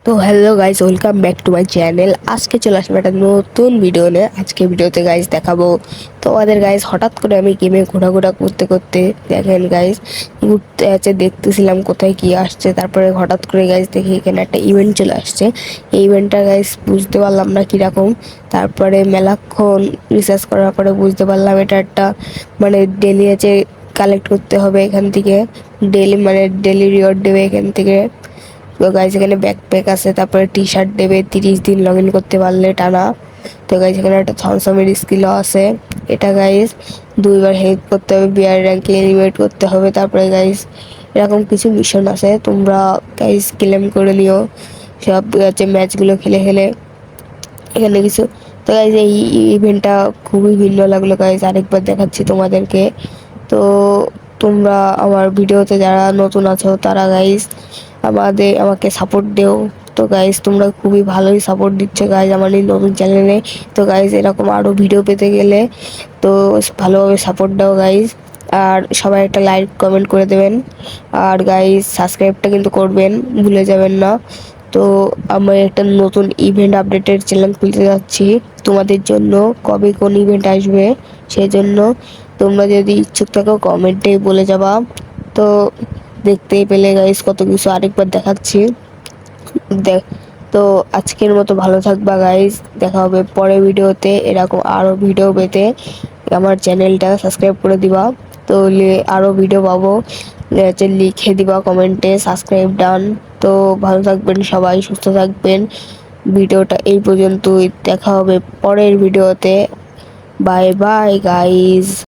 তো hello guys, welcome back to my channel. আজকে চলে আসবে একটা নতুন ভিডিও নিয়ে। আজকে ভিডিওতে গাইস দেখাবো তোমাদের গাইস, হঠাৎ করে আমি গেমে ঘোরাঘোরা করতে করতে দেখেন গাইস, ঘুরতে আছে, দেখতেছিলাম কোথায় কি আসছে। তারপরে হঠাৎ করে গাইস দেখি এখানে একটা ইভেন্ট চলে আসছে। এই ইভেন্টটা গাইস বুঝতে পারলাম না কিরকম। তারপরে মেলাক্ষণ রিসার্চ করার পরে বুঝতে পারলাম এটা একটা মানে ডেলি আছে, কালেক্ট করতে হবে এখান থেকে। ডেলি মানে ডেলি রিওয়ার্ড দেবে এখান থেকে। তো গাইজ এখানে ব্যাকপ্যাক আছে, তারপরে টি শার্ট দেবে 30 দিন লগ ইন করতে পারলে টানা। তো গাইজ এখানে একটা থমসমের স্কিলও আছে। এটা গাইজ 2বার হেল্প করতে হবে, বিয়ার র্যাঙ্কে এলিমিনেট করতে হবে। তারপরে গাইজ এরকম কিছু মিশন আছে, তোমরা গাইজ ক্লেম করে নিও সব হচ্ছে ম্যাচগুলো খেলে খেলে। এখানে কিছু তো গাইজ এই ইভেন্টটা খুবই ভিন্ন লাগলো গাইজ, আরেকবার দেখাচ্ছি তোমাদেরকে। তো তোমরা আমার ভিডিওতে যারা নতুন আছো তারা গাইজ আমাকে সাপোর্ট দিও। তো গাইজ তোমরা খুবই ভালোই সাপোর্ট দিচ্ছ গাইজ আমার এই নতুন চ্যানেলে। তো গাইজ এরকম আরও ভিডিও পেতে গেলে তো ভালোভাবে সাপোর্ট দাও গাইজ। আর সবাই একটা লাইক কমেন্ট করে দেবেন। আর গাইজ সাবস্ক্রাইবটা কিন্তু করবেন, ভুলে যাবেন না। তো আমি একটা নতুন ইভেন্ট আপডেটের চ্যানেল খুলতে যাচ্ছি তোমাদের জন্য। কবে কোন ইভেন্ট আসবে সেই জন্য তোমরা যদি ইচ্ছুক থাকো কমেন্টে বলে যাবা। তো দেখতেই পেলে গাইস কত কিছু, আরেকবার দেখাচ্ছি। দেখ, তো আজকের মতো ভালো থাকবা গাইস, দেখা হবে পরের ভিডিওতে। এরকম আরো ভিডিও পেতে আমার চ্যানেলটা সাবস্ক্রাইব করে দিবা। তো আরো ভিডিও পাবো, লিখে দিবা কমেন্টে সাবস্ক্রাইব ডান। তো ভালো থাকবেন সবাই, সুস্থ থাকবেন। ভিডিওটা এই পর্যন্তই, দেখা হবে পরের ভিডিওতে। Bye bye guys.